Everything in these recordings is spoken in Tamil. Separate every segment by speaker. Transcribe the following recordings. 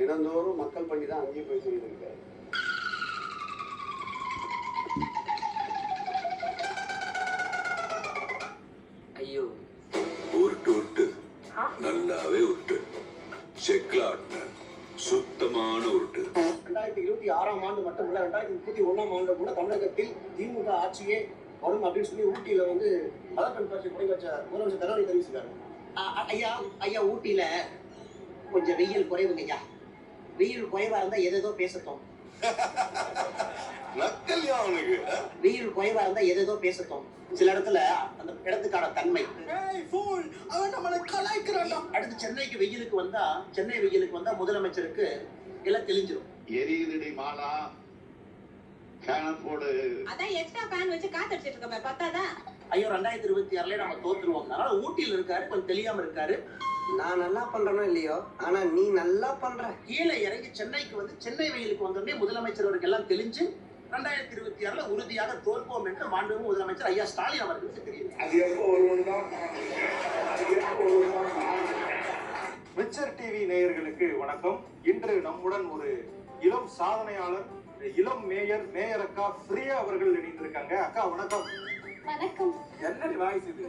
Speaker 1: தினந்தோறும் மக்கள் பண்ணி தான் அங்கேயும் போய் சொல்லியிருக்காரு.
Speaker 2: ஐயோ
Speaker 3: உருட்டு நல்லாவே உருட்டு செக்ல ஆட்டின சுத்தமான உருட்டு.
Speaker 1: 2026ஆம் ஆண்டு மட்டும் இல்ல 2031ஆம் ஆண்டு கூட தமிழகத்தில் திமுக ஆட்சியே வரும் அப்படின்னு சொல்லி ஊட்டியில வந்து பதக்கம் பற்றி தொடங்கி வச்ச முதலமைச்சர் கருணாநிதி தெரிவிச்சிருக்காரு. ஐயா ஊட்டியில கொஞ்சம் வெயில் குறைவுங்க ஐயா. வெயில் குறைவா இருந்தா எதோ பேசட்டும்.
Speaker 3: நக்கல்யா அவனுக்கு
Speaker 1: வெயில் குறைவா இருந்தா எதோ பேசட்டும். சில இடத்துல அந்த இடத்துக்கான தன்மை. அடுத்து சென்னைக்கு வெயிலுக்கு வந்தா சென்னை வெயிலுக்கு வந்தா முதலமைச்சருக்கு எல்லாம் தெளிஞ்சிடும்.
Speaker 4: எரியுதடி மாலா போடு.
Speaker 5: அதான் எக்ஸ்ட்ரா ஃபேன் வச்சு காத்தடிச்சிட்டு இருக்கமே பத்தாதா?
Speaker 1: ஐயோ 2026ல நம்ம தோத்துருவோம். அதனால ஊட்டியில இருக்காரு, கொஞ்சம் தெரியாம இருக்காரு.
Speaker 2: நான் நல்லா பண்றனோ இல்லையோ, ஆனா நீ நல்லா பண்ற.
Speaker 1: கீழே இறங்கி சென்னைக்கு வந்து சென்னை வெயிலுக்கு வந்தோடனே முதலமைச்சர் அவருக்கு எல்லாம் தெளிஞ்சு 2026ல உறுதியாக தோற்போம் என்று மாண்புமிகு முதலமைச்சர் ஐயா ஸ்டாலின் அவர்களுக்கு தெரியும்.
Speaker 6: விச்சர் டிவி நேயர்களுக்கு வணக்கம். இன்று நம்முடன் ஒரு இளம் சாதனையாளர், இளம் மேயர் அக்கா பிரியா அவர்கள் இணைந்திருக்காங்க. அக்கா வணக்கம்.
Speaker 7: வணக்கம்.
Speaker 6: என்னடி வாய்ஸ் இது?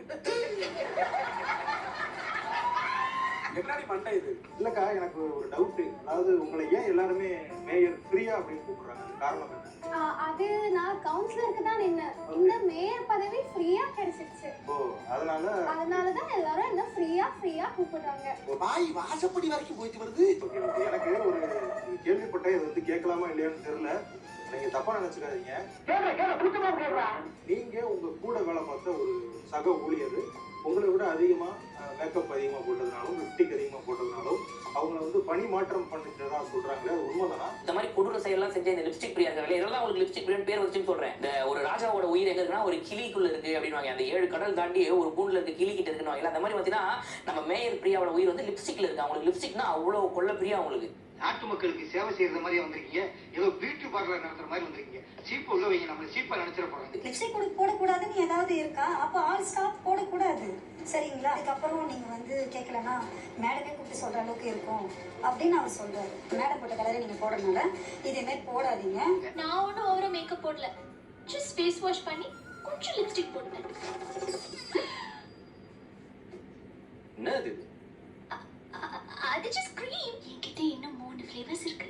Speaker 6: என்னடி மண்டை இது? இல்லக்கா, எனக்கு ஒரு டவுட். அதாவது உங்களை ஏன் எல்லாருமே மேயர் பிரியா அப்படின்னு கூப்பிடுறாங்க? காரணம் என்ன?
Speaker 7: அது நான் கவுன்சிலருக்கு தான் நின்னேன். இந்த மேயர் பதவி ஃப்ரீயா கிடைச்சிருச்சு.
Speaker 6: ஓ, அதனாலதான்
Speaker 7: எல்லாரும் என்ன ஃப்ரீயா கூப்பிடுறாங்க.
Speaker 1: வாய் வாசப்படி வரைக்கும் போயிட்டு வருது.
Speaker 6: எனக்கு ஒரு கேள்விப்பட்டேன், இது வந்து கேட்கலாமா இல்லையான்னு தெரியல. நீங்க தப்பா நினைச்சுக்காதீங்க. நீங்க உங்க கூட வேலை பார்த்த ஒரு சக ஊழியர் உங்களை விட அதிகமா மேக்கப் அதிகமா போட்டதுனாலும் லிப்டிக் அதிகமா போட்டதுனாலும் அவங்கள வந்து பணி மாற்றம் பண்ணிட்டதா சொல்றாங்க. அது உண்மைதானா?
Speaker 2: இந்த மாதிரி கொடூர செயல்லாம் செஞ்ச இந்த லிப்ஸ்டிக் பிரியா இருக்காங்க, இதெல்லாம் உங்களுக்கு லிப்ஸ்டிக் பிரியான்னு பேர் வச்சுன்னு சொல்றேன். இந்த ஒரு ராஜாவோட உயிர் எங்க இருக்குன்னா ஒரு கிளிக்குள்ள இருக்கு அப்படின்னு. அந்த 7 கடல் தாண்டி ஒரு கூண்டுல இருக்கு கிளி கிட்ட இருக்குன்னு. அந்த மாதிரி பாத்தீங்கன்னா நம்ம மேயர் பிரியாவோட உயிர் வந்து லிப்ஸ்டிக்ல இருக்கு. அவங்களுக்கு லிப்ஸ்டிக்னா அவ்வளவு கொள்ள பிரியா அவங்களுக்கு.
Speaker 8: நாட்டு மக்களுக்கு சேவை செய்யற மாதிரி வந்திருக்கீங்க, ஏதோ பியூட்டி பார்லர் நடத்துற மாதிரி வந்திருக்கீங்க. சீப்பு உள்ளவங்க நம்ம சீப்பா நினைச்சிட போறாங்க.
Speaker 5: லிப்ஸ்டிக் போடக்கூடாதுன்னு ஏதாவது இருக்கா? அப்போ ஆல் ஸ்டாப் போடக்கூடாது, சரிங்களா? அதுக்கப்புறம் நீங்க வந்து கேட்கலன்னா மேடமே கூப்பிட்டு சொல்ற அளவுக்கு இருக்கும் அப்படின்னு அவர் சொல்றாரு. மேடம் போட்ட கலரை நீங்க போடுறதுனால இதே மாதிரி போடாதீங்க.
Speaker 7: நான் ஒன்றும் ஓவரா மேக்கப் போடல, ஜஸ்ட் ஃபேஸ் வாஷ் பண்ணி கொஞ்சம் லிப்ஸ்டிக் போட்டேன்.
Speaker 2: என்னது
Speaker 7: அது ஜஸ்ட் க்ரீம். என்கிட்ட இன்னும் 3 ஃப்ளேவர்ஸ் இருக்கு.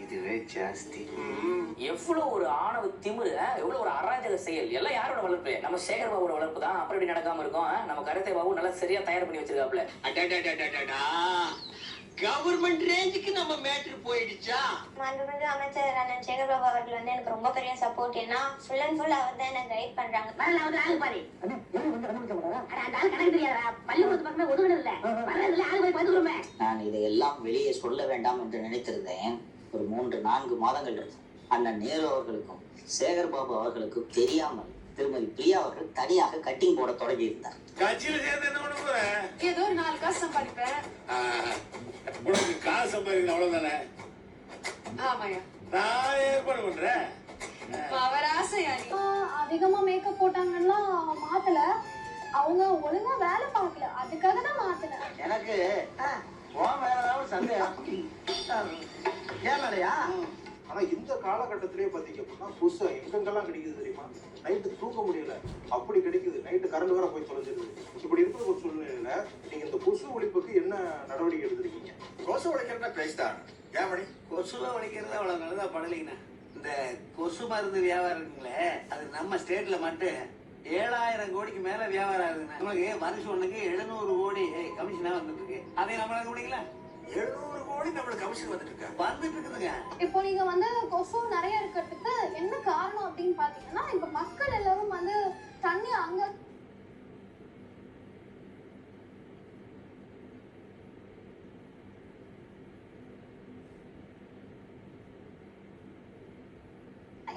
Speaker 2: இதுவே ஜாஸ்தி. எவ்வளவு ஒரு ஆணவ திமிரு, எவ்வளவு ஒரு அராஜக செயல். எல்லாம் யாரோட வளர்ப்பு? நம்ம சேகர் பாபுவோட வளர்ப்பு தான். அப்புறம் இப்படி நடக்காம இருக்கும். நம்ம கருத்தை பாபு நல்லா சரியா தயார் பண்ணி வச்சிருக்காப்ல.
Speaker 1: கவர்மெண்ட் ரேஞ்சுக்கு நம்ம மேட்டர் போயிடுச்சா?
Speaker 7: மாண்புமிகு அமைச்சர் அண்ணன் சேகர் பாபு அவர்கள் வந்து எனக்கு ரொம்ப பெரிய சப்போர்ட். ஏன்னா ஃபுல் அண்ட் ஃபுல் அவர் தான் எனக்கு கைட் பண்றாங்க.
Speaker 9: நான் இதையெல்லாம் வெளியே சொல்ல வேண்டாம் என்று நினைத்திருந்தேன். ஒரு 3-4 மாதங்கள் இருக்கும். அண்ணன் நேரு அவர்களுக்கும் சேகர் பாபு அவர்களுக்கும் தெரியாமல் திருமதி பிரியா அவர்கள் தனியாக கட்டிங் போட தொடங்கி இருந்தார்.
Speaker 3: கட்சியில சேர்ந்து என்ன பண்ண போற?
Speaker 5: ஏதோ ஒரு 4 காசு சம்பாதிப்பேன்.
Speaker 3: உனக்கு காசு சம்பாதிக்கணும் அவ்வளவுதானே?
Speaker 5: ஆமாயா,
Speaker 3: நான் ஏற்பாடு பண்றேன்.
Speaker 5: அவர் ஆசையா?
Speaker 7: அதிகமா மேக்கப் போட்டாங்கன்னா மாத்தல, அவங்க ஒழுங்கா வேலை பார்க்கல, அதுக்காக தான் மாத்தினேன்.
Speaker 1: எனக்கு வேற ஏதாவது சந்தேகம் ஏன்லையா?
Speaker 6: ஆனா இந்த காலகட்டத்திலேயே பாத்தீங்க அப்படின்னா கொசு எங்கெங்கெல்லாம் கிடைக்குது தெரியுமா? நைட்டு தூக்க முடியல, அப்படி கிடைக்குது. நைட்டு கரண்ட் வேற போய் தொலைஞ்சிருது. இப்படி இருக்கிற ஒரு சூழ்நிலையில நீங்க இந்த கொசு ஒழிப்புக்கு என்ன நடவடிக்கை எடுத்திருக்கீங்க?
Speaker 4: கொசு உடைக்கிறதா பிரைஸ் தான். ஏன் மணி
Speaker 1: கொசுவை உடைக்கிறது அவ்வளவு நல்லதா படலைங்கண்ணா. இந்த கொசு மருந்து வியாபாரம் இருக்குங்களே, அது நம்ம ஸ்டேட்ல மட்டும் 7000 கோடிக்கு மேல வியாபாரம் ஆகுதுங்க. நமக்கு வருஷம் ஒண்ணுக்கு 700 கோடி கமிஷனா வந்துட்டு இருக்கு. அதை நம்மளால முடியல.
Speaker 4: 700 கோடி நம்மளுக்கு கமிஷன் வந்துட்டு இருக்கா?
Speaker 1: வந்துட்டு இருக்குதுங்க.
Speaker 7: இப்போ நீங்க வந்து கொசு நிறைய இருக்கிறதுக்கு என்ன காரணம் அப்படின்னு பாத்தீங்கன்னா, இப்ப மக்கள் எல்லாரும் வந்து தண்ணி அங்க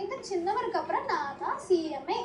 Speaker 7: இந்த சின்னவருக்கு அப்புறம் நான் தான் சிஎம்ஏ.